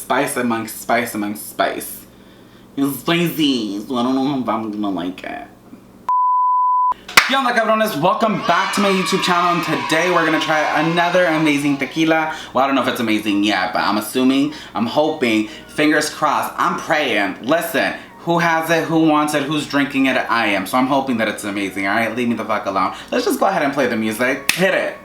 spice amongst spice amongst spice. It's spicy, so I don't know if I'm gonna like it. Yo, onda cabrones, welcome back to my YouTube channel, and today we're gonna try another amazing tequila. Well, I don't know if it's amazing yet, but I'm assuming, I'm hoping, fingers crossed, I'm praying. Listen, who has it, who wants it, who's drinking it? I am, so I'm hoping that it's amazing, all right? Leave me the fuck alone. Let's just go ahead and play the music. Hit it.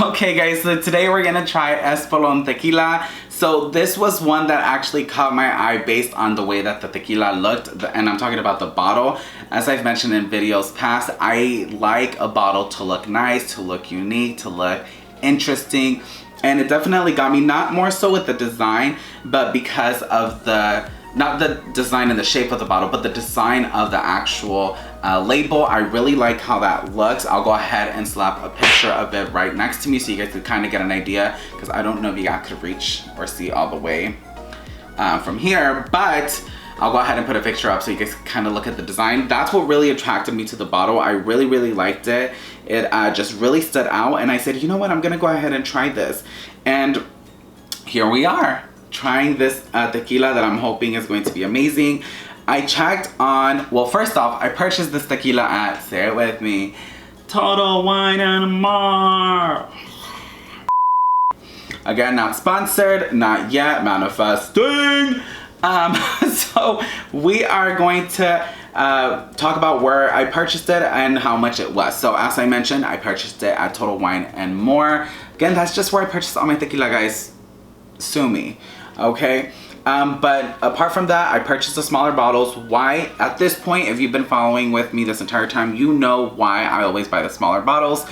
Okay guys, so today we're gonna try Espolon Tequila. So this was one that actually caught my eye based on the way that the tequila looked, and I'm talking about the bottle. As I've mentioned in videos past, I like a bottle to look nice, to look unique, to look interesting, and it definitely got me, not more so with the design, but because of the, not the design and the shape of the bottle, but the design of the actual label. I really like how that looks. I'll go ahead and slap a picture of it right next to me so you guys could kind of get an idea, because I don't know if you guys could reach or see all the way from here, but I'll go ahead and put a picture up so you guys kind of look at the design. That's what really attracted me to the bottle. I really liked it. It just really stood out, and I said, you know what, I'm gonna go ahead and try this. And here we are, trying this tequila that I'm hoping is going to be amazing. I checked on, well, first off, I purchased this tequila at, say it with me, Total Wine and More. Again, not sponsored, not yet, manifesting. So we are going to talk about where I purchased it and how much it was. So as I mentioned, I purchased it at Total Wine and More. Again, that's just where I purchased all my tequila, guys. Sue me, okay? But apart from that, I purchased the smaller bottles. Why? At this point, if you've been following with me this entire time, you know why I always buy the smaller bottles.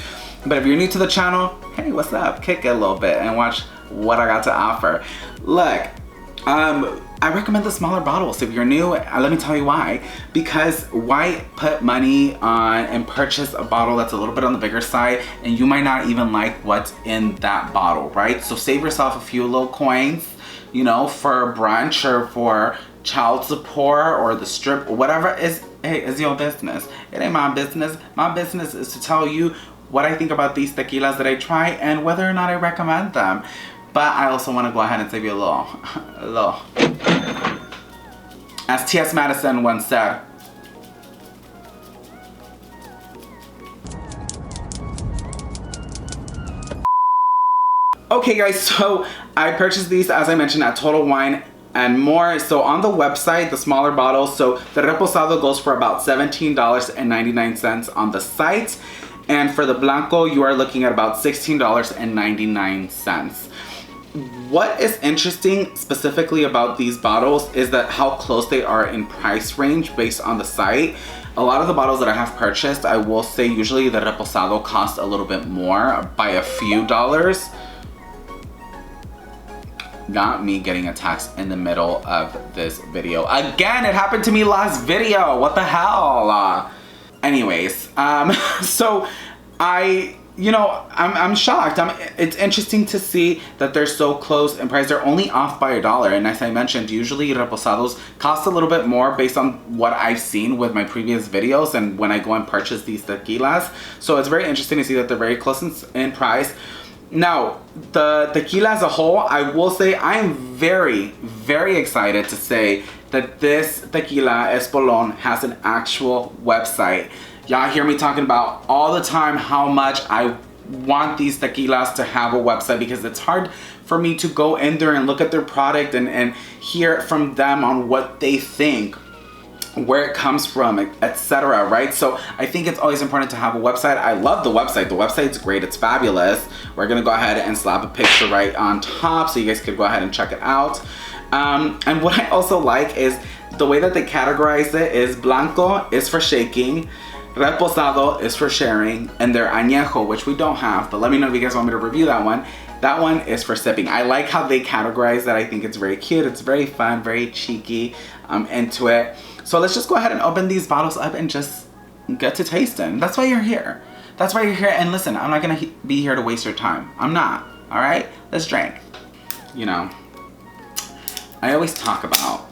But if you're new to the channel, hey, what's up? Kick it a little bit and watch what I got to offer. Look, I recommend the smaller bottles. If you're new, let me tell you why. Because why put money on and purchase a bottle that's a little bit on the bigger side and you might not even like what's in that bottle, right? So save yourself a few little coins, you know, for brunch or for child support or the strip, or whatever is, hey, it's your business. It ain't my business. My business is to tell you what I think about these tequilas that I try and whether or not I recommend them. But I also want to go ahead and save you a little. As T.S. Madison once said, okay guys, so I purchased these, as I mentioned, at Total Wine and More. So on the website, the smaller bottles, so the Reposado goes for about $17.99 on the site. And for the Blanco, you are looking at about $16.99. What is interesting specifically about these bottles is that how close they are in price range based on the site. A lot of the bottles that I have purchased, I will say usually the Reposado costs a little bit more by a few dollars. Not me getting a text in the middle of this video. Again, it happened to me last video. What the hell? Anyways, so I'm shocked. It's interesting to see that they're so close in price. They're only off by $1. And as I mentioned, usually Reposados cost a little bit more based on what I've seen with my previous videos and when I go and purchase these tequilas. So it's very interesting to see that they're very close in price. Now, the tequila as a whole, I will say I am very excited to say that this tequila, Espolon, has an actual website. Y'all hear me talking about all the time how much I want these tequilas to have a website, because it's hard for me to go in there and look at their product and hear from them on what they think, where it comes from, etc., right? So I think it's always important to have a website. I love the website. The website's great. It's fabulous. We're gonna go ahead and slap a picture right on top so you guys could go ahead and check it out. And what I also like is the way that they categorize it is Blanco is for shaking, Reposado is for sharing, and their Añejo, which we don't have, but let me know if you guys want me to review that one. That one is for sipping. I like how they categorize that. I think it's very cute. It's very fun, very cheeky. I'm into it. So let's just go ahead and open these bottles up and just get to tasting. That's why you're here. That's why you're here. And listen, I'm not gonna be here to waste your time. I'm not, all right? Let's drink. You know, I always talk about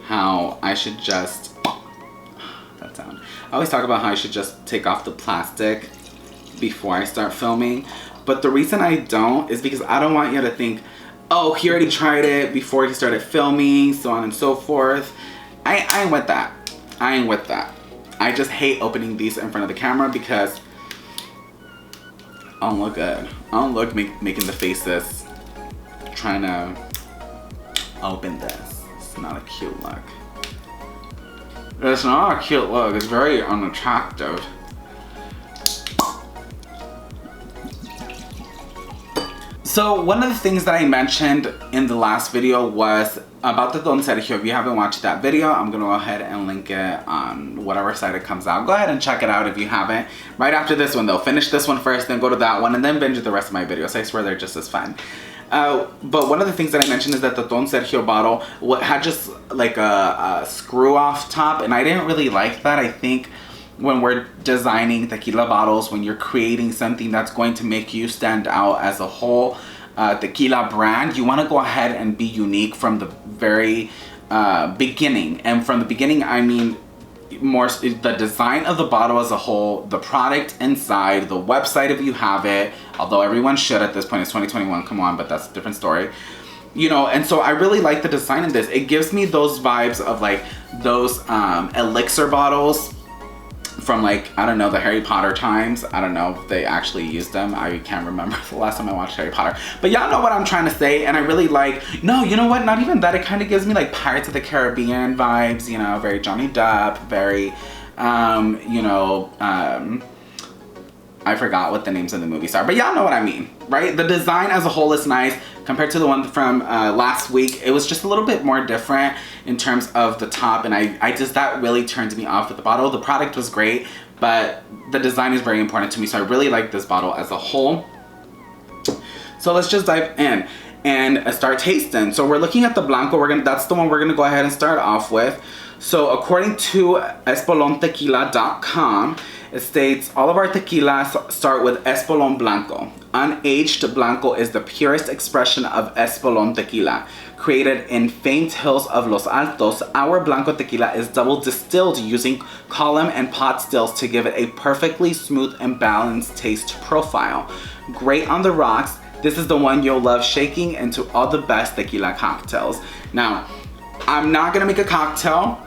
how I should just that sound. I always talk about how I should just take off the plastic before I start filming. But the reason I don't is because I don't want you to think, oh, he already tried it before he started filming, so on and so forth. I ain't with that. I ain't with that. I just hate opening these in front of the camera because I don't look good. I don't look making the faces trying to open this. It's not a cute look. It's not a cute look. It's very unattractive. So one of the things that I mentioned in the last video was about the Don Sergio. If you haven't watched that video, I'm gonna go ahead and link it on whatever site it comes out. Go ahead and check it out if you haven't. Right after this one though, finish this one first, then go to that one, and then binge the rest of my videos. I swear they're just as fun. But one of the things that I mentioned is that the Don Sergio bottle had just like a screw off top, and I didn't really like that. I think when we're designing tequila bottles, when you're creating something that's going to make you stand out as a whole tequila brand, you want to go ahead and be unique from the very beginning. And from the beginning, I mean more the design of the bottle as a whole, the product inside, the website if you have it, although everyone should at this point. It's 2021, come on, but that's a different story. You know, and so I really like the design of this. It gives me those vibes of like those elixir bottles from like, I don't know, the Harry Potter times. I don't know if they actually used them. I can't remember the last time I watched Harry Potter. But y'all know what I'm trying to say, and I really like, no, you know what, not even that. It kind of gives me like Pirates of the Caribbean vibes, you know, very Johnny Depp, very, you know, I forgot what the names of the movies are, but y'all know what I mean, right? The design as a whole is nice compared to the one from last week. It was just a little bit more different in terms of the top, and I just, that really turned me off with the bottle. The product was great, but the design is very important to me, so I really like this bottle as a whole. So let's just dive in and start tasting. So we're looking at the Blanco. That's the one we're gonna go ahead and start off with. So according to espolontequila.com, it states, all of our tequilas start with Espolon Blanco. Unaged Blanco is the purest expression of Espolon Tequila. Created in famed hills of Los Altos, our Blanco Tequila is double distilled using column and pot stills to give it a perfectly smooth and balanced taste profile. Great on the rocks, this is the one you'll love shaking into all the best tequila cocktails. Now, I'm not gonna make a cocktail.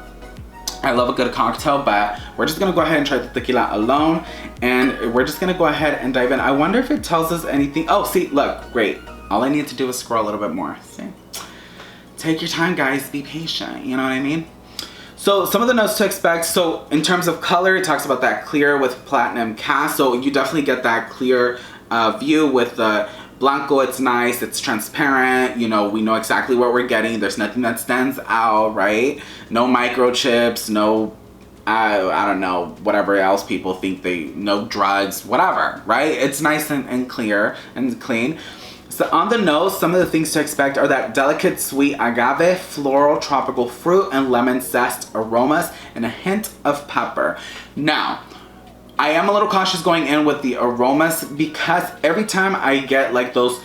I love a good cocktail, but we're just gonna go ahead and try the tequila alone, and we're just gonna go ahead and dive in. I wonder if it tells us anything. Oh, see, look, great. All I need to do is scroll a little bit more. See? Take your time, guys, be patient, you know what I mean? So some of the notes to expect, so in terms of color, it talks about that clear with platinum cast, so you definitely get that clear view with the Blanco. It's nice, it's transparent, you know, we know exactly what we're getting. There's nothing that stands out, right? No microchips, no, I don't know, whatever else people think no drugs, whatever, right? It's nice and clear and clean. So on the nose, some of the things to expect are that delicate sweet agave, floral, tropical fruit, and lemon zest aromas, and a hint of pepper. Now, I am a little cautious going in with the aromas because every time I get like those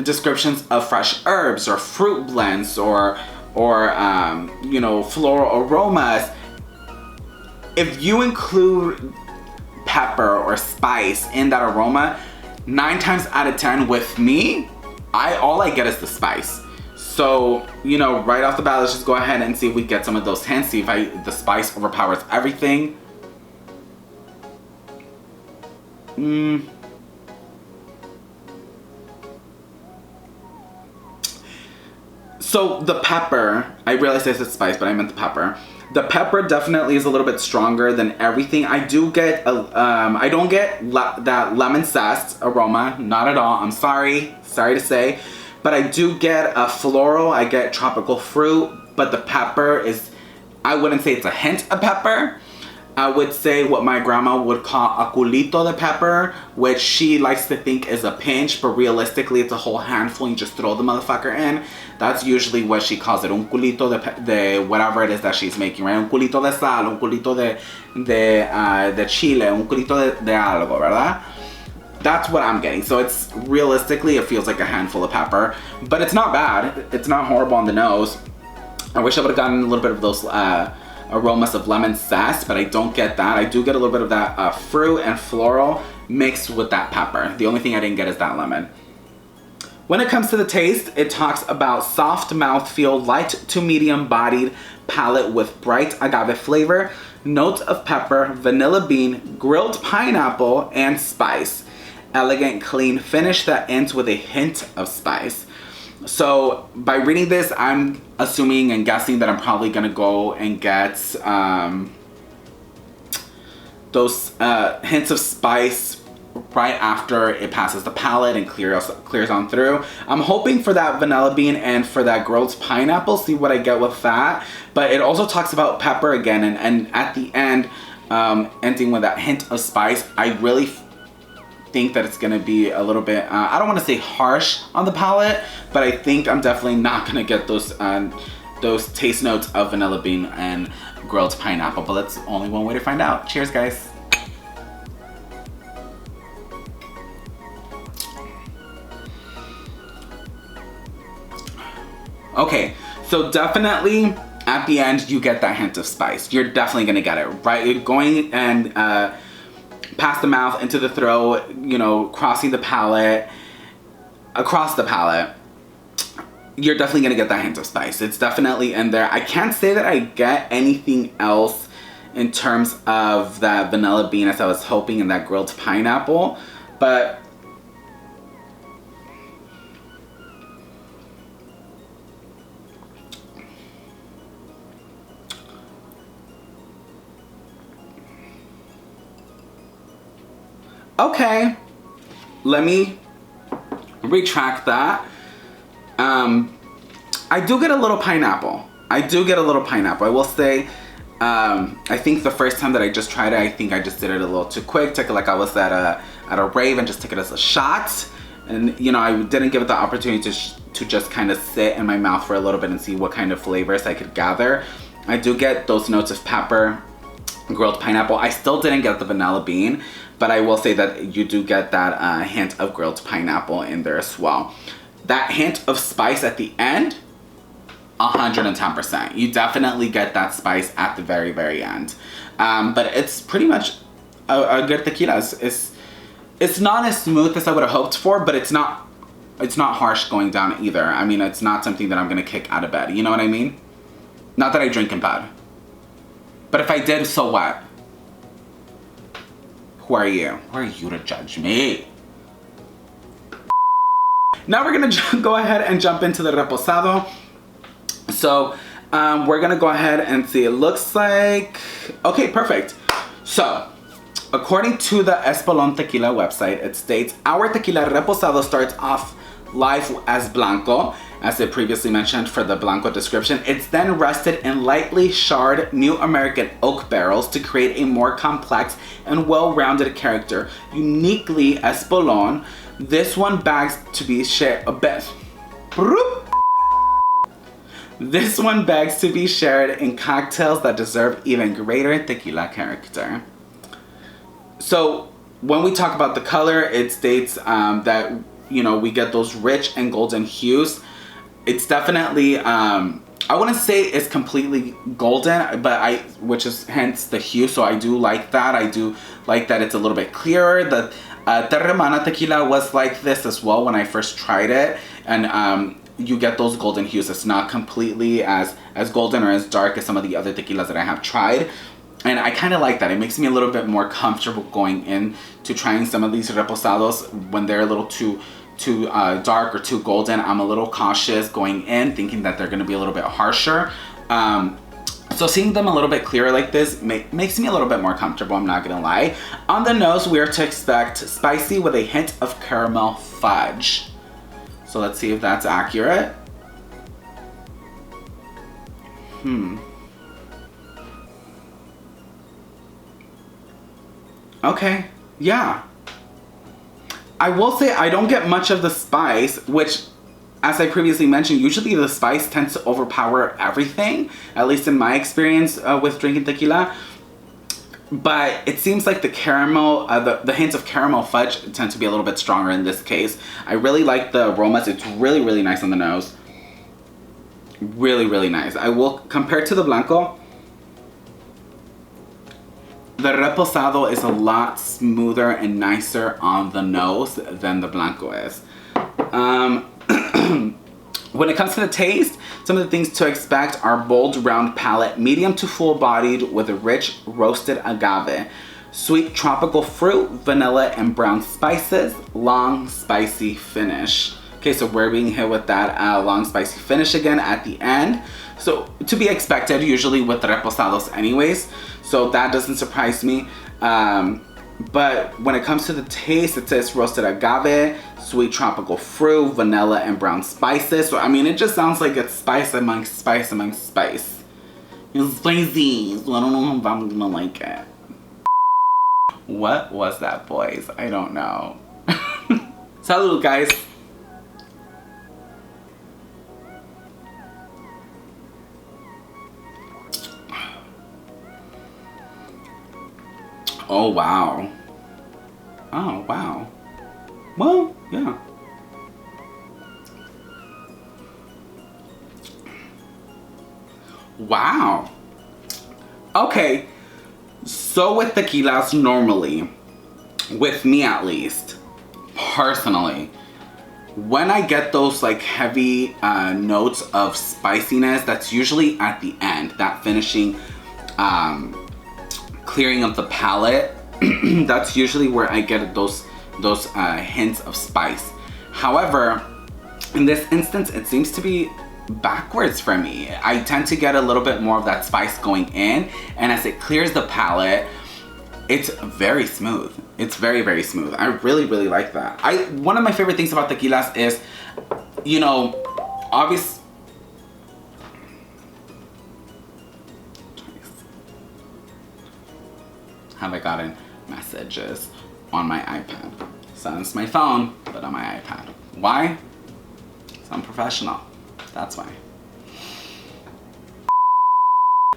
descriptions of fresh herbs or fruit blends or you know, floral aromas, if you include pepper or spice in that aroma, 9 times out of 10 with me, all I get is the spice. So, you know, right off the bat, let's just go ahead and see if we get some of those hints, see if the spice overpowers everything. So the pepper, I realized I said spice, but I meant the pepper. The pepper definitely is a little bit stronger than everything. I do get, I don't get that lemon zest aroma, not at all. I'm sorry to say, but I do get a floral, I get tropical fruit, but the pepper is, I wouldn't say it's a hint of pepper. I would say what my grandma would call a culito de pepper, which she likes to think is a pinch, but realistically it's a whole handful and you just throw the motherfucker in. That's usually what she calls it, un culito de whatever it is that she's making, right? Un culito de sal, un culito de chile, un culito de algo, ¿verdad? That's what I'm getting. So it's realistically, it feels like a handful of pepper, but it's not bad. It's not horrible on the nose. I wish I would have gotten a little bit of those aromas of lemon zest, but I don't get that. I do get a little bit of that fruit and floral mixed with that pepper. The only thing I didn't get is that lemon. When it comes to the taste, it talks about soft mouthfeel, light to medium bodied palate with bright agave flavor, notes of pepper, vanilla bean, grilled pineapple, and spice. Elegant, clean finish that ends with a hint of spice. So by reading this, I'm assuming and guessing that I'm probably gonna go and get those hints of spice right after it passes the palate and clears on through. I'm hoping for that vanilla bean and for that grilled pineapple, see what I get with that. But it also talks about pepper again, and at the end, ending with that hint of spice. I really think that it's gonna be a little bit, I don't wanna say harsh on the palate, but I think I'm definitely not gonna get those taste notes of vanilla bean and grilled pineapple, but that's only one way to find out. Cheers, guys. Okay, so definitely at the end you get that hint of spice. You're definitely gonna get it, right? You're going and past the mouth, into the throat, you know, crossing the palate, across the palate. You're definitely gonna get that hint of spice. It's definitely in there. I can't say that I get anything else in terms of that vanilla bean as I was hoping and that grilled pineapple, but okay, let me retract that. I do get a little pineapple. I will say, I think the first time that I just tried it, I think I just did it a little too quick. Took it like I was at a rave and just took it as a shot. And you know, I didn't give it the opportunity to just kind of sit in my mouth for a little bit and see what kind of flavors I could gather. I do get those notes of pepper, grilled pineapple. I still didn't get the vanilla bean, but I will say that you do get that hint of grilled pineapple in there as well. That hint of spice at the end, 110%. You definitely get that spice at the very, very end. But it's pretty much a good tequila. It's not as smooth as I would have hoped for, but it's not harsh going down either. I mean, it's not something that I'm gonna kick out of bed. You know what I mean? Not that I drink in bed. But if I did, so what? Who are you? Who are you to judge me? Now we're gonna go ahead and jump into the Reposado. So we're gonna go ahead and see. It looks like, okay, perfect. So according to the Espolon Tequila website, it states, our Tequila Reposado starts off life as Blanco, as it previously mentioned for the Blanco description. It's then rested in lightly charred New American oak barrels to create a more complex and well-rounded character. Uniquely Espolon, this one bags to be shared in cocktails that deserve even greater tequila character. So when we talk about the color, it states that, you know, we get those rich and golden hues. It's definitely, I wouldn't say it's completely golden, but which is hence the hue, so I do like that. I do like that it's a little bit clearer. The Terremana tequila was like this as well when I first tried it, and you get those golden hues. It's not completely as golden or as dark as some of the other tequilas that I have tried. And I kind of like that. It makes me a little bit more comfortable going in to trying some of these reposados when they're a little too dark or too golden. I'm a little cautious going in, thinking that they're going to be a little bit harsher. So seeing them a little bit clearer like this makes me a little bit more comfortable, I'm not going to lie. On the nose, we are to expect spicy with a hint of caramel fudge. So let's see if that's accurate. Okay, yeah. I will say I don't get much of the spice, which, as I previously mentioned, usually the spice tends to overpower everything, at least in my experience with drinking tequila. But it seems like the caramel, the hints of caramel fudge tend to be a little bit stronger in this case. I really like the aromas. It's really, really nice on the nose. Really, really nice. I will, compared to the Blanco, the Reposado is a lot smoother and nicer on the nose than the Blanco is. When it comes to the taste, some of the things to expect are bold, round palate, medium to full-bodied with a rich roasted agave, sweet tropical fruit, vanilla, and brown spices, long, spicy finish. Okay, so we're being hit with that long, spicy finish again at the end. So, to be expected, usually with the Reposados anyways, so that doesn't surprise me. But when it comes to the taste, it says roasted agave, sweet tropical fruit, vanilla, and brown spices. So, I mean, it just sounds like it's spice amongst spice amongst spice. It's spicy, so I don't know if I'm gonna like it. What was that, boys? I don't know. Salud, guys. Oh, wow. Oh, wow. Well, yeah. Wow. Okay. So with tequilas normally, with me at least, personally, when I get those like heavy notes of spiciness, that's usually at the end, that finishing clearing of the palate. That's usually where I get those hints of spice. However, in this instance, it seems to be backwards for me. I tend to get a little bit more of that spice going in, and as it clears the palate, it's very smooth. It's very, very smooth. I really, really like that. One of my favorite things about tequilas is, you know, have I gotten messages on my iPad? Sounds my phone, but on my iPad. Why? Because I'm professional. That's why.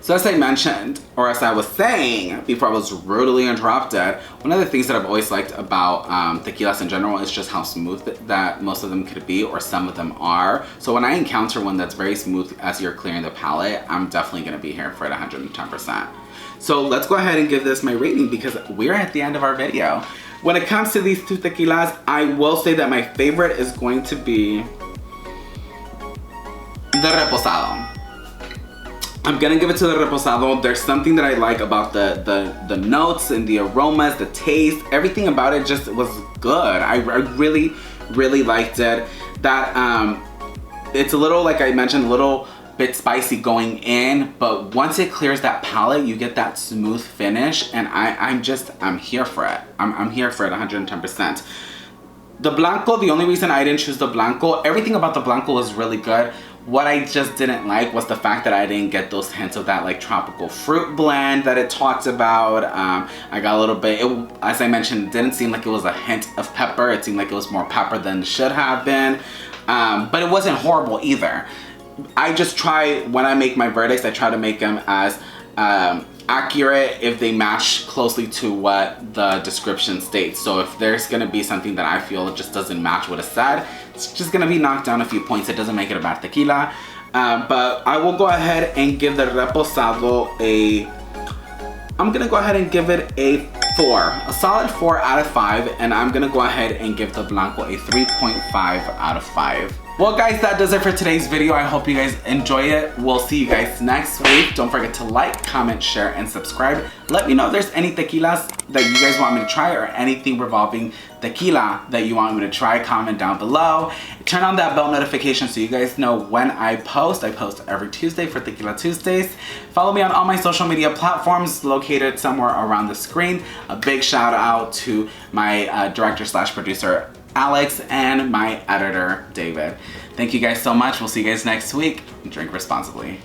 So as I mentioned, or as I was saying before I was rudely interrupted, one of the things that I've always liked about tequilas in general is just how smooth that most of them could be, or some of them are. So when I encounter one that's very smooth as you're clearing the palate, I'm definitely gonna be here for it 110%. So let's go ahead and give this my rating because we're at the end of our video. When it comes to these two tequilas, I will say that my favorite is going to be the Reposado. I'm gonna give it to the Reposado. There's something that I like about the notes and the aromas, the taste, everything about it just was good. I really, really liked it. That it's a little, like I mentioned, a little bit spicy going in, but once it clears that palate, you get that smooth finish, and I'm here for it. I'm here for it 110%. The Blanco, the only reason I didn't choose the Blanco, everything about the Blanco was really good. What I just didn't like was the fact that I didn't get those hints of that like tropical fruit blend that it talked about. I got a little bit, as I mentioned, it didn't seem like it was a hint of pepper. It seemed like it was more pepper than it should have been. But it wasn't horrible either. I just try, when I make my verdicts, I try to make them as accurate if they match closely to what the description states. So if there's gonna be something that I feel just doesn't match what is said, it's just gonna be knocked down a few points. It doesn't make it a bad tequila. But I will go ahead and give the Reposado I'm gonna go ahead and give it a 4. A solid 4 out of 5. And I'm gonna go ahead and give the Blanco a 3.5 out of 5. Well guys, that does it for today's video. I hope you guys enjoy it. We'll see you guys next week. Don't forget to like, comment, share, and subscribe. Let me know if there's any tequilas that you guys want me to try or anything revolving tequila that you want me to try. Comment down below. Turn on that bell notification so you guys know when I post. I post every Tuesday for Tequila Tuesdays. Follow me on all my social media platforms located somewhere around the screen. A big shout out to my director/producer Alex and my editor David. Thank you guys so much. We'll see you guys next week. Drink responsibly.